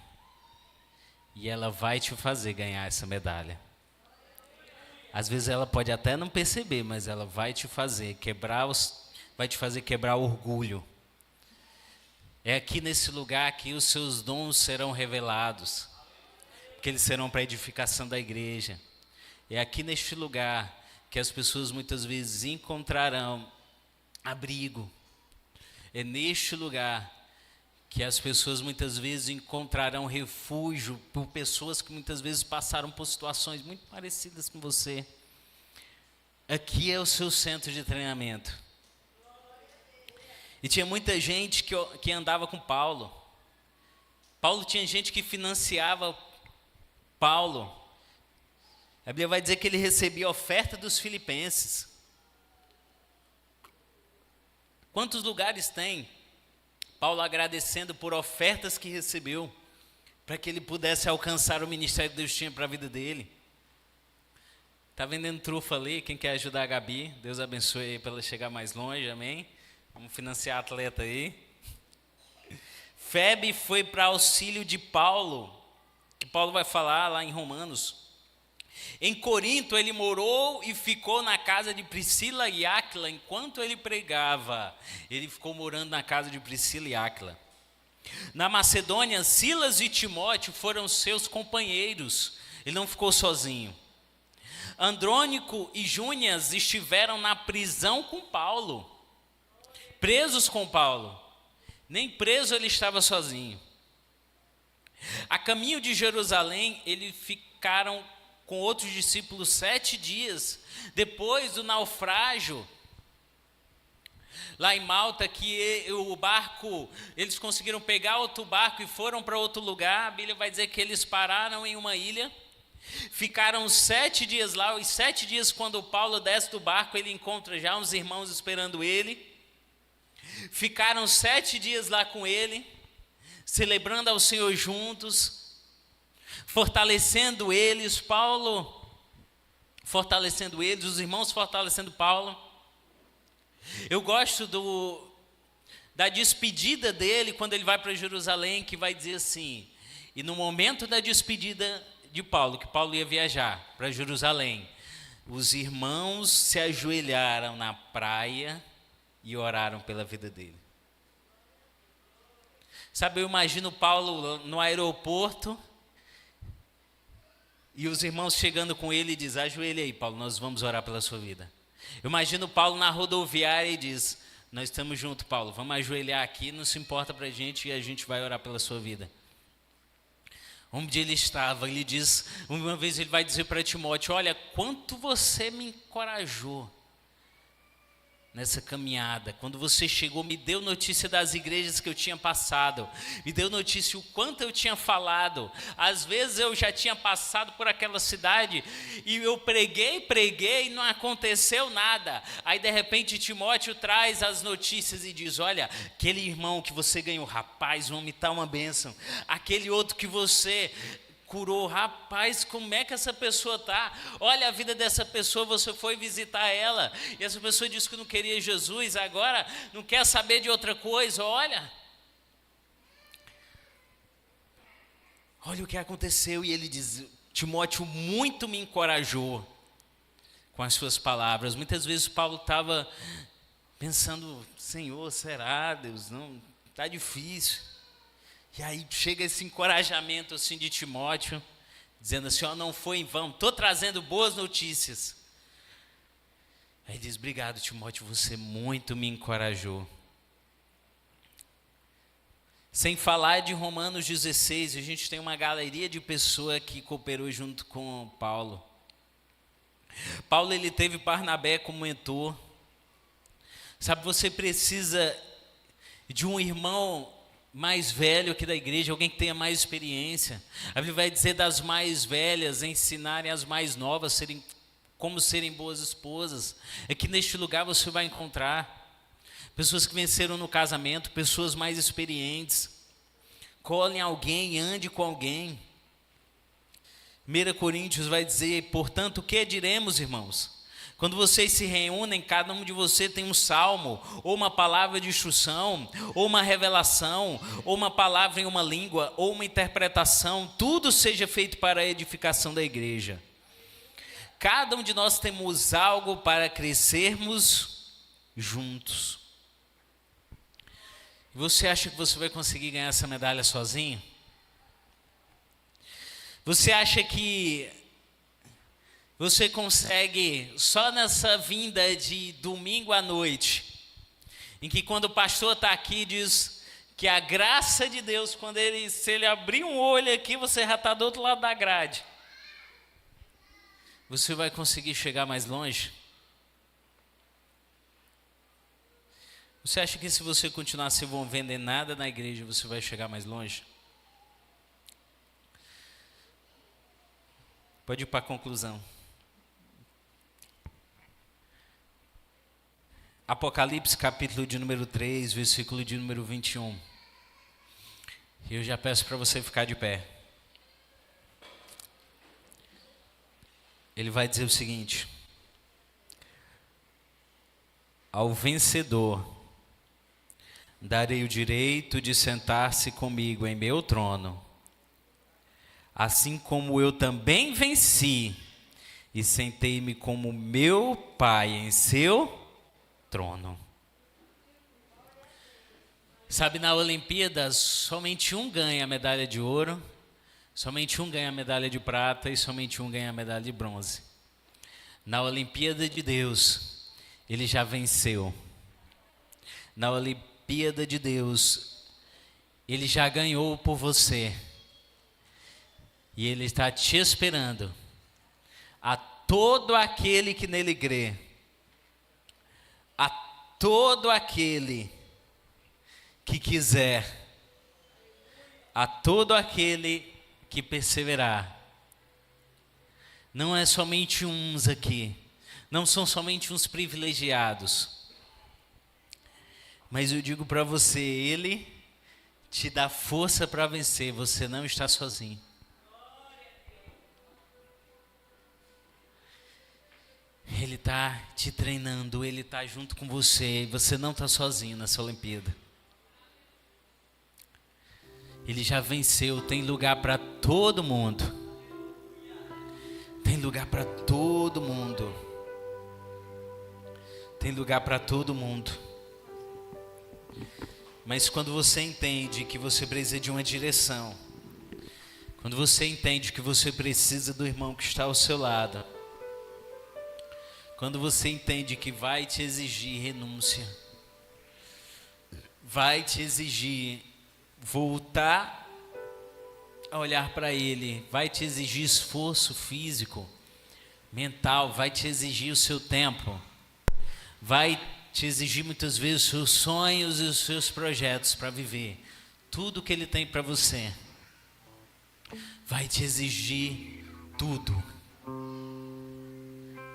E ela vai te fazer ganhar essa medalha. Às vezes ela pode até não perceber, mas ela vai te fazer quebrar o orgulho. É aqui nesse lugar que os seus dons serão revelados, porque eles serão para a edificação da igreja. É aqui neste lugar que as pessoas muitas vezes encontrarão abrigo. É neste lugar que as pessoas muitas vezes encontrarão refúgio por pessoas que muitas vezes passaram por situações muito parecidas com você. Aqui é o seu centro de treinamento. E tinha muita gente que andava com Paulo. Paulo tinha gente que financiava Paulo. A Bíblia vai dizer que ele recebia a oferta dos filipenses. Quantos lugares tem Paulo agradecendo por ofertas que recebeu, para que ele pudesse alcançar o ministério que Deus tinha para a vida dele. Está vendendo trufa ali, quem quer ajudar a Gabi, Deus abençoe aí para ela chegar mais longe, amém? Vamos financiar a atleta aí. Febe foi para auxílio de Paulo, que Paulo vai falar lá em Romanos. Em Corinto ele morou e ficou na casa de Priscila e Áquila enquanto ele pregava. Ele ficou morando na casa de Priscila e Áquila. Na Macedônia, Silas e Timóteo foram seus companheiros. Ele não ficou sozinho. Andrônico e Júnias estiveram na prisão com Paulo, presos com Paulo. Nem preso ele estava sozinho. A caminho de Jerusalém, eles ficaram com outros discípulos 7 dias. Depois do naufrágio, lá em Malta, que o barco, eles conseguiram pegar outro barco e foram para outro lugar. A Bíblia vai dizer que eles pararam em uma ilha. Ficaram 7 dias lá. Os 7 dias, quando Paulo desce do barco, ele encontra já uns irmãos esperando ele. Ficaram 7 dias lá com ele, celebrando ao Senhor juntos, fortalecendo eles, Paulo fortalecendo eles, os irmãos fortalecendo Paulo. Eu gosto da despedida dele, quando ele vai para Jerusalém, que vai dizer assim: e no momento da despedida de Paulo, que Paulo ia viajar para Jerusalém, os irmãos se ajoelharam na praia e oraram pela vida dele. Sabe, eu imagino Paulo no aeroporto e os irmãos chegando com ele e diz: ajoelhe aí, Paulo, nós vamos orar pela sua vida. Eu imagino Paulo na rodoviária e diz: nós estamos juntos, Paulo, vamos ajoelhar aqui, não se importa para a gente e a gente vai orar pela sua vida. Onde ele estava, ele diz, uma vez ele vai dizer para Timóteo: olha, quanto você me encorajou nessa caminhada, quando você chegou, me deu notícia das igrejas que eu tinha passado, me deu notícia o quanto eu tinha falado. Às vezes eu já tinha passado por aquela cidade e eu preguei e não aconteceu nada. Aí de repente Timóteo traz as notícias e diz: olha, aquele irmão que você ganhou, rapaz, o homem está uma bênção. Aquele outro que você curou, rapaz, como é que essa pessoa está? Olha a vida dessa pessoa, você foi visitar ela, e essa pessoa disse que não queria Jesus, agora não quer saber de outra coisa. Olha o que aconteceu. E ele diz: Timóteo muito me encorajou com as suas palavras. Muitas vezes Paulo estava pensando: Senhor, será, Deus? Não, está difícil. E aí chega esse encorajamento assim de Timóteo, dizendo assim: ó, não foi em vão, estou trazendo boas notícias. Aí diz: obrigado, Timóteo, você muito me encorajou. Sem falar de Romanos 16, a gente tem uma galeria de pessoas que cooperou junto com Paulo. Paulo, ele teve Barnabé como mentor. Sabe, você precisa de um irmão mais velho aqui da igreja, alguém que tenha mais experiência. A Bíblia vai dizer das mais velhas ensinarem as mais novas como serem boas esposas. É que neste lugar você vai encontrar pessoas que venceram no casamento, pessoas mais experientes. Colhem alguém, ande com alguém. 1 Coríntios vai dizer: portanto, o que diremos, irmãos? Quando vocês se reúnem, cada um de vocês tem um salmo, ou uma palavra de instrução, ou uma revelação, ou uma palavra em uma língua, ou uma interpretação. Tudo seja feito para a edificação da igreja. Cada um de nós temos algo para crescermos juntos. Você acha que você vai conseguir ganhar essa medalha sozinho? Você acha que você consegue, só nessa vinda de domingo à noite, em que quando o pastor está aqui, diz que a graça de Deus, se ele abrir um olho aqui, você já está do outro lado da grade. Você vai conseguir chegar mais longe? Você acha que se você continuar se envolvendo em nada na igreja, você vai chegar mais longe? Pode ir para a conclusão. Apocalipse capítulo de número 3, versículo de número 21. E eu já peço para você ficar de pé. Ele vai dizer o seguinte: ao vencedor darei o direito de sentar-se comigo em meu trono, assim como eu também venci e sentei-me como meu Pai em seu trono. Sabe, na Olimpíadas, somente um ganha a medalha de ouro, somente um ganha a medalha de prata e somente um ganha a medalha de bronze. Na Olimpíada de Deus, ele já venceu. Na Olimpíada de Deus, ele já ganhou por você. E ele está te esperando. A todo aquele que nele crê, a todo aquele que quiser, a todo aquele que perseverar. Não é somente uns aqui, não são somente uns privilegiados, mas eu digo para você, ele te dá força para vencer, você não está sozinho. Ele está te treinando, ele está junto com você, você não está sozinho nessa Olimpíada. Ele já venceu, tem lugar para todo mundo. Tem lugar para todo mundo. Tem lugar para todo mundo. Mas quando você entende que você precisa de uma direção, quando você entende que você precisa do irmão que está ao seu lado, quando você entende que vai te exigir renúncia, vai te exigir voltar a olhar para Ele, vai te exigir esforço físico, mental, vai te exigir o seu tempo, vai te exigir muitas vezes os seus sonhos e os seus projetos para viver, tudo que Ele tem para você, vai te exigir tudo,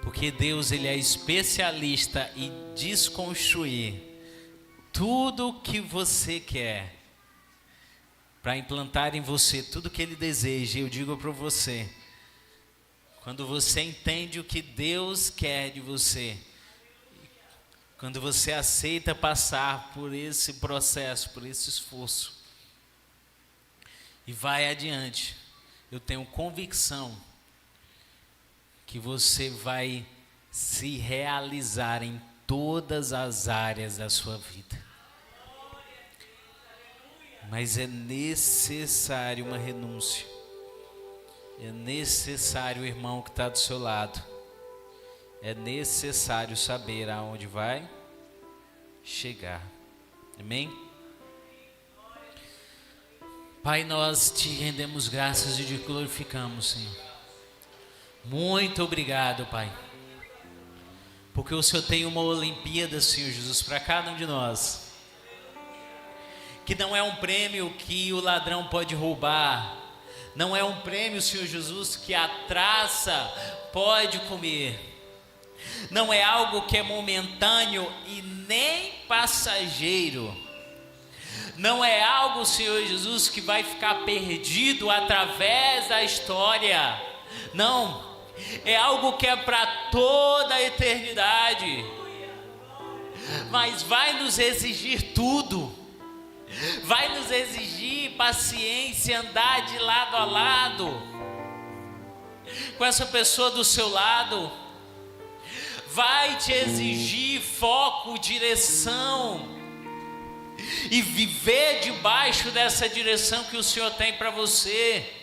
porque Deus, Ele é especialista em desconstruir tudo que você quer, para implantar em você tudo que Ele deseja. Eu digo para você, quando você entende o que Deus quer de você, quando você aceita passar por esse processo, por esse esforço, e vai adiante, eu tenho convicção que você vai se realizar em todas as áreas da sua vida. Mas é necessário uma renúncia. É necessário o irmão que está do seu lado. É necessário saber aonde vai chegar. Amém? Pai, nós te rendemos graças e te glorificamos, Senhor. Muito obrigado, Pai. Porque o Senhor tem uma Olimpíada, Senhor Jesus, para cada um de nós. Que não é um prêmio que o ladrão pode roubar. Não é um prêmio, Senhor Jesus, que a traça pode comer. Não é algo que é momentâneo e nem passageiro. Não é algo, Senhor Jesus, que vai ficar perdido através da história. Não. É algo que é para toda a eternidade. Mas vai nos exigir tudo. Vai nos exigir paciência, andar de lado a lado com essa pessoa do seu lado. Vai te exigir foco, direção, e viver debaixo dessa direção que o Senhor tem para você.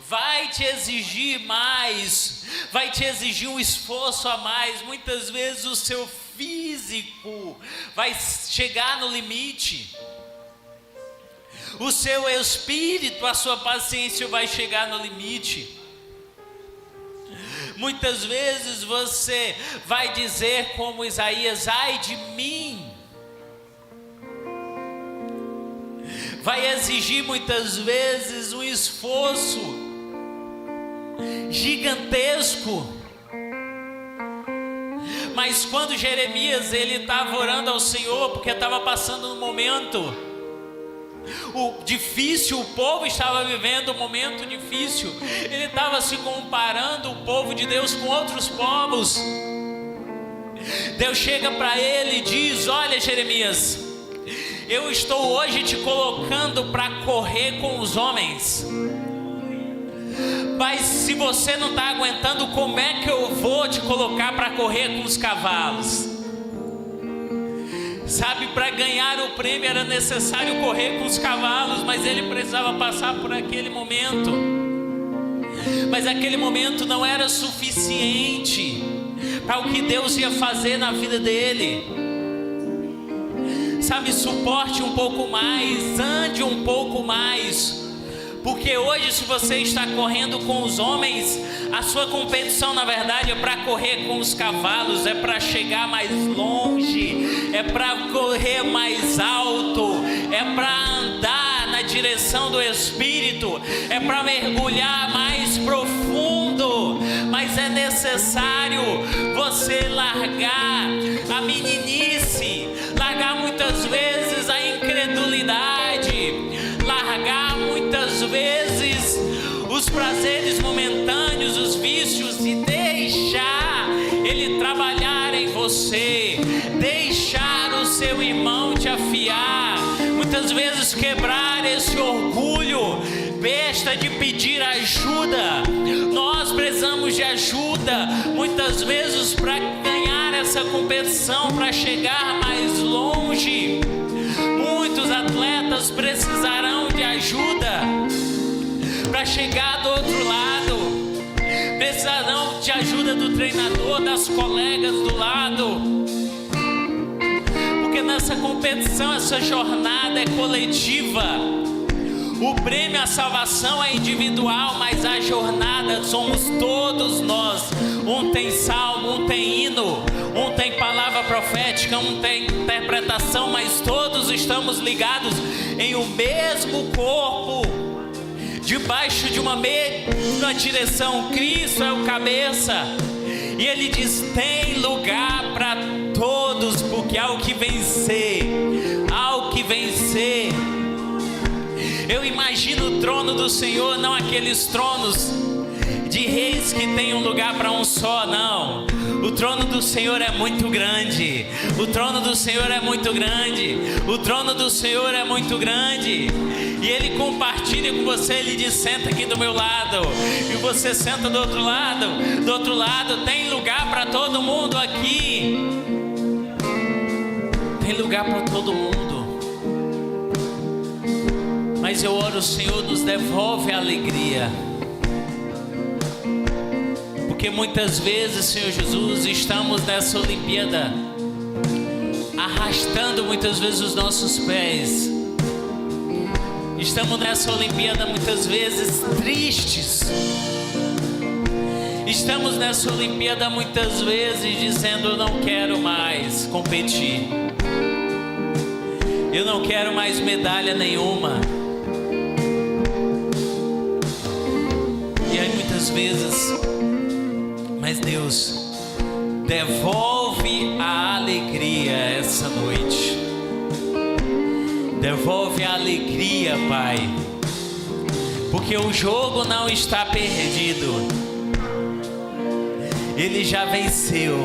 Vai te exigir mais, vai te exigir um esforço a mais. Muitas vezes o seu físico vai chegar no limite, o seu espírito, a sua paciência vai chegar no limite. Muitas vezes você vai dizer como Isaías: ai de mim. Vai exigir muitas vezes um esforço gigantesco Mas quando Jeremias ele estava orando ao Senhor, porque estava passando um momento difícil, o povo estava vivendo um momento difícil, ele estava se comparando o povo de Deus com outros povos. Deus chega para ele e diz: olha, Jeremias, eu estou hoje te colocando para correr com os homens, mas se você não está aguentando, como é que eu vou te colocar para correr com os cavalos? Sabe, para ganhar o prêmio era necessário correr com os cavalos, mas ele precisava passar por aquele momento. Mas aquele momento não era suficiente para o que Deus ia fazer na vida dele. Sabe, suporte um pouco mais, ande um pouco mais. Porque hoje, se você está correndo com os homens, a sua competição na verdade é para correr com os cavalos, é para chegar mais longe, é para correr mais alto, é para andar na direção do Espírito, é para mergulhar mais profundo. Mas é necessário você largar a meninice, largar muitas vezes a incredulidade, largar muitas vezes os prazeres momentâneos, os vícios, e deixar Ele trabalhar em você, deixar o seu irmão te afiar, muitas vezes quebrar esse orgulho besta de pedir ajuda. Nós precisamos de ajuda muitas vezes para ganhar essa competição, para chegar mais longe. Muitos atletas precisarão de ajuda para chegar do outro lado, precisarão de ajuda do treinador, das colegas do lado, porque nessa competição, essa jornada é coletiva. O prêmio à salvação é individual, mas a jornada somos todos nós. Um tem salmo, um tem hino, um tem palavra profética, um tem interpretação, mas todos estamos ligados em um mesmo corpo, debaixo de uma mesma direção. Cristo é o cabeça, e Ele diz: tem lugar para todos, porque há o que vencer, há o que vencer. Eu imagino o trono do Senhor, não aqueles tronos de reis que tem um lugar para um só, não. O trono do Senhor é muito grande, o trono do Senhor é muito grande, o trono do Senhor é muito grande. E Ele compartilha com você, Ele diz: senta aqui do meu lado, e você senta do outro lado, tem lugar para todo mundo aqui, tem lugar para todo mundo. Mas eu oro, Senhor, nos devolve a alegria, porque muitas vezes, Senhor Jesus, estamos nessa Olimpíada arrastando muitas vezes os nossos pés, estamos nessa Olimpíada muitas vezes tristes, estamos nessa Olimpíada muitas vezes dizendo: eu não quero mais competir, eu não quero mais medalha nenhuma. E aí muitas vezes, mas Deus, devolve a alegria essa noite, devolve a alegria, Pai, porque o jogo não está perdido, Ele já venceu,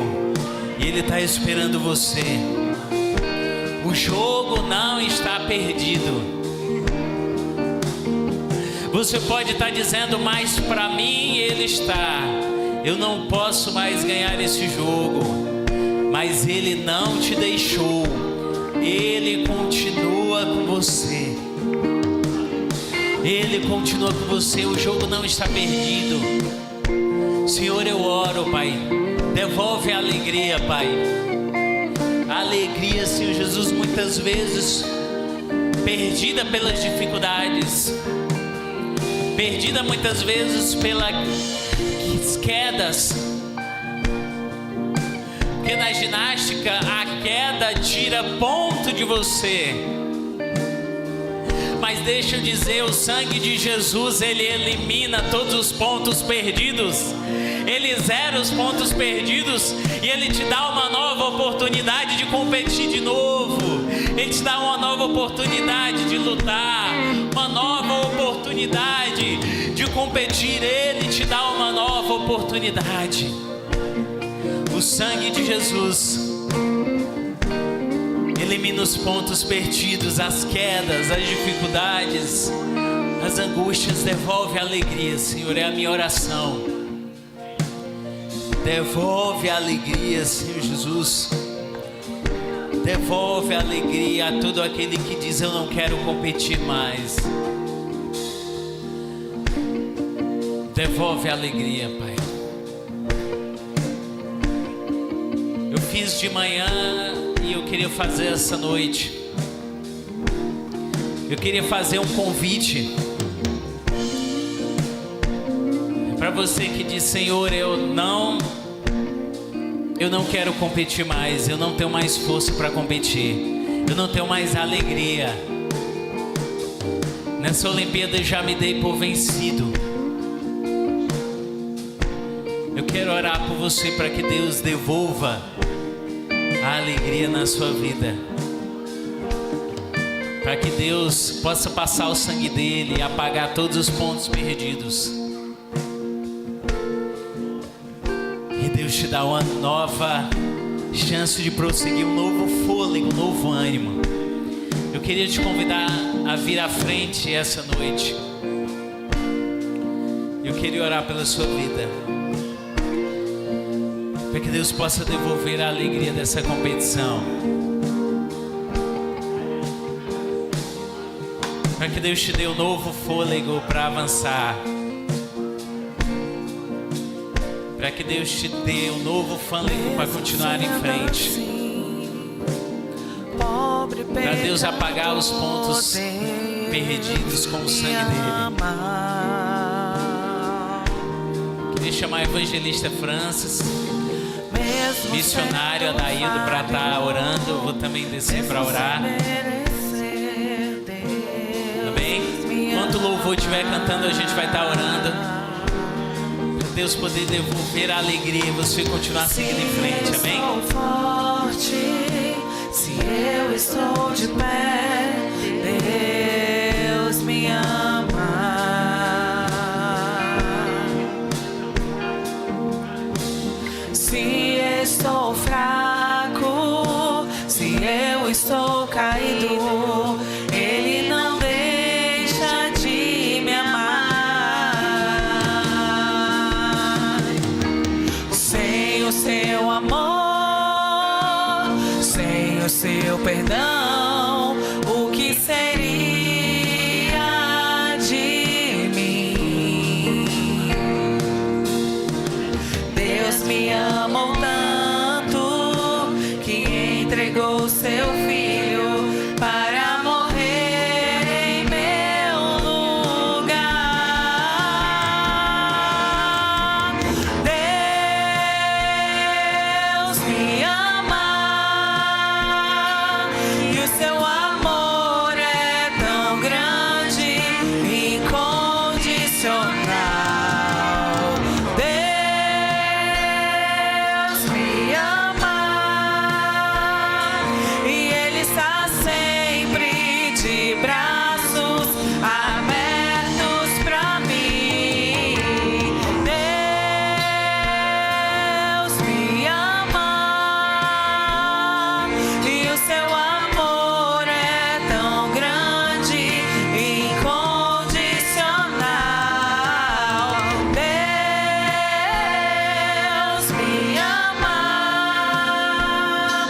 e Ele está esperando você. O jogo não está perdido. Você pode estar dizendo: mas para mim Ele está, eu não posso mais ganhar esse jogo. Mas Ele não te deixou, Ele continua com você, Ele continua com você. O jogo não está perdido. Senhor, eu oro, Pai, devolve a alegria, Pai. A alegria, Senhor Jesus, muitas vezes perdida pelas dificuldades, perdida muitas vezes pelas quedas, porque na ginástica a queda tira ponto de você, mas deixa eu dizer, o sangue de Jesus, ele elimina todos os pontos perdidos. Ele zera os pontos perdidos e Ele te dá uma nova oportunidade de competir de novo. Ele te dá uma nova oportunidade de lutar, uma nova oportunidade de competir. Ele te dá uma nova oportunidade. O sangue de Jesus elimina os pontos perdidos, as quedas, as dificuldades, as angústias. Devolve a alegria, Senhor, é a minha oração. Devolve a alegria, Senhor Jesus. Devolve a alegria a todo aquele que diz: eu não quero competir mais. Devolve a alegria, Pai. Eu fiz de manhã e eu queria fazer essa noite. Eu queria fazer um convite para você que diz: Senhor, eu não quero competir mais. Eu não tenho mais força para competir. Eu não tenho mais alegria. Nessa Olimpíada eu já me dei por vencido. Eu quero orar por você para que Deus devolva a alegria na sua vida. Para que Deus possa passar o sangue dele e apagar todos os pontos perdidos. Deus te dá uma nova chance de prosseguir, um novo fôlego, um novo ânimo. Eu queria te convidar a vir à frente essa noite. Eu queria orar pela sua vida, para que Deus possa devolver a alegria dessa competição, para que Deus te dê um novo fôlego para avançar, para que Deus te dê um novo fôlego para continuar em frente, para Deus apagar os pontos perdidos com o sangue dele. Queria chamar o evangelista Francis, missionário Adaildo, para estar orando. Eu vou também descer para orar. Amém? Enquanto o louvor estiver cantando, a gente vai estar orando. Deus poder devolver a alegria e você continuar seguindo em frente, amém? Sou forte, se eu estou de pé, Deus me ama. Se estou fraco, se eu estou caído, Ele não deixa de me amar. Seu amor, sem o seu perdão, o que seria de mim? Deus me amou tanto que entregou seu filho para morrer em meu lugar. Me ama, e o seu amor é tão grande, incondicional. Deus me ama, e Ele está sempre de braços abertos para mim. Deus me ama. Seu amor é tão grande, incondicional. Deus me ama,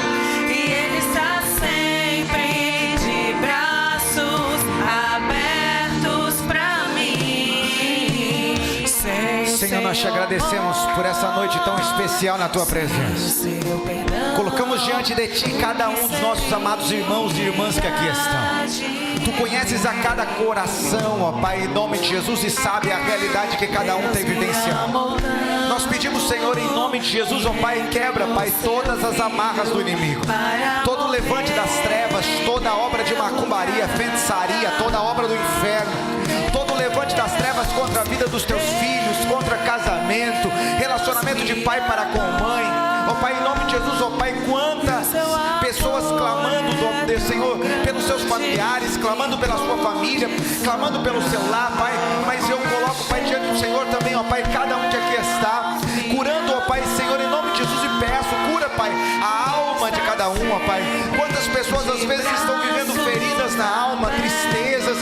e Ele está sempre de braços abertos para mim. Senhor, nós te agradecemos por essa noite tão especial na tua presença. Colocamos diante de ti cada um dos nossos amados irmãos e irmãs que aqui estão. Tu conheces a cada coração, ó Pai, em nome de Jesus, e sabe a realidade que cada um tem vivenciado. Nós pedimos, Senhor, em nome de Jesus, ó Pai, quebra, Pai, todas as amarras do inimigo, todo levante das trevas, toda obra de macumbaria, feitiçaria, toda obra do inferno, todo levante das trevas contra a vida dos teus filhos, contra casamento, relacionamento de pai para com mãe. Ó Pai, em nome de Jesus, ó Pai, quantas pessoas clamando, Senhor, pelos seus familiares, clamando pela sua família, clamando pelo seu lar, Pai, mas eu coloco, Pai, diante do Senhor também, ó Pai, cada um que aqui está, curando, ó Pai, Senhor, em nome de Jesus, e peço, cura, Pai, a alma de cada um, ó Pai. Quantas pessoas às vezes estão vivendo feridas na alma, tristezas,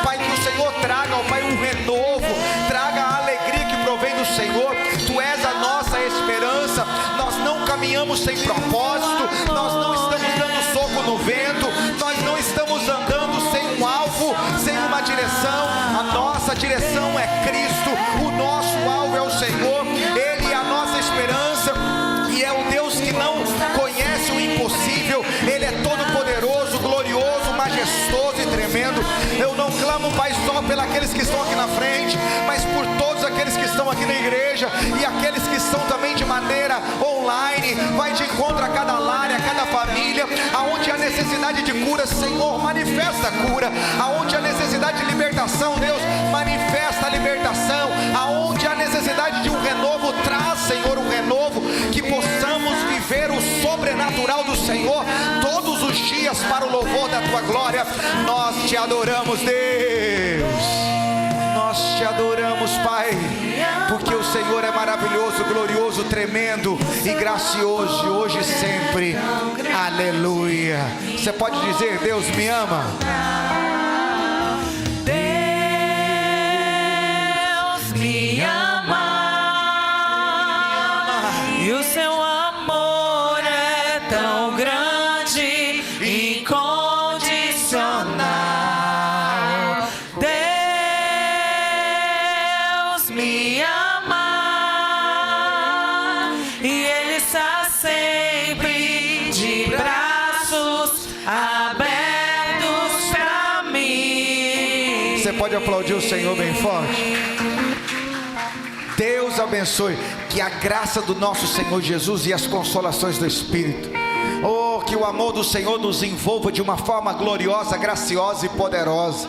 Pai, que o Senhor traga, ó Pai, um renovo, traga a alegria que provém do Senhor. Tu és a nossa esperança. Nós não caminhamos sem propósito, nós não estamos dando soco no vento, nós não estamos andando sem um alvo, sem uma direção. A nossa direção é Cristo, o nosso alvo é o Senhor, Ele é a nossa esperança, e é o Deus que não conhece o impossível. Ele é todo poderoso, glorioso, majestoso e tremendo. Eu não clamo, Pai, só pelos que estão aqui na frente, mas por todos aqueles que estão aqui na igreja e aqueles que estão também de maneira online. Vai de encontro a cada lar, a cada família, aonde há necessidade de cura, Senhor, manifesta a cura. Aonde há necessidade de libertação, Deus, manifesta a libertação. Aonde há necessidade de um renovo, traz, Senhor, um renovo, que possamos viver o sobrenatural do Senhor todos os dias para o louvor da Tua glória. Nós te adoramos, Deus. Nós te adoramos, Pai, porque o Senhor é maravilhoso, glorioso, tremendo e gracioso, hoje e sempre. Aleluia. Você pode dizer: Deus me ama. Deus me ama, e o seu amor é tão grande, incondicional. Deus me ama, e Ele está sempre de braços abertos pra mim. Você pode aplaudir o Senhor bem forte? Deus abençoe. Que a graça do nosso Senhor Jesus e as consolações do Espírito, oh, que o amor do Senhor nos envolva de uma forma gloriosa, graciosa e poderosa.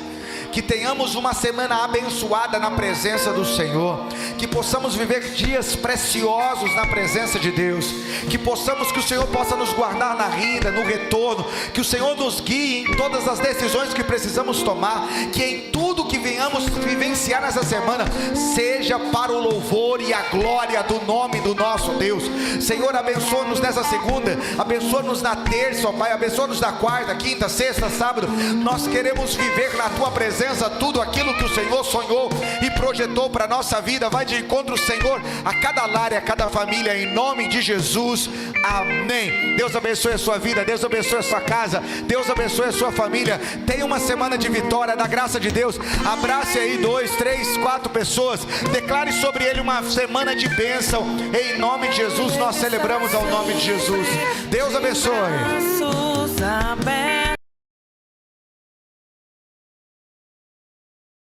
Que tenhamos uma semana abençoada na presença do Senhor, que possamos viver dias preciosos na presença de Deus, que o Senhor possa nos guardar na ida, no retorno, que o Senhor nos guie em todas as decisões que precisamos tomar, que em tudo que venhamos vivenciar nessa semana, seja para o louvor e a glória do nome do nosso Deus. Senhor, abençoa-nos nessa segunda, abençoa-nos na terça, ó Pai, abençoa-nos na quarta, quinta, sexta, sábado. Nós queremos viver na Tua presença tudo aquilo que o Senhor sonhou e projetou para a nossa vida. Vai de encontro, Senhor, a cada lar e a cada família, em nome de Jesus, amém. Deus abençoe a sua vida, Deus abençoe a sua casa, Deus abençoe a sua família. Tenha uma semana de vitória, da graça de Deus. Abrace aí 2, 3, 4 pessoas, declare sobre ele uma semana de bênção, em nome de Jesus. Nós celebramos ao nome de Jesus. Deus abençoe.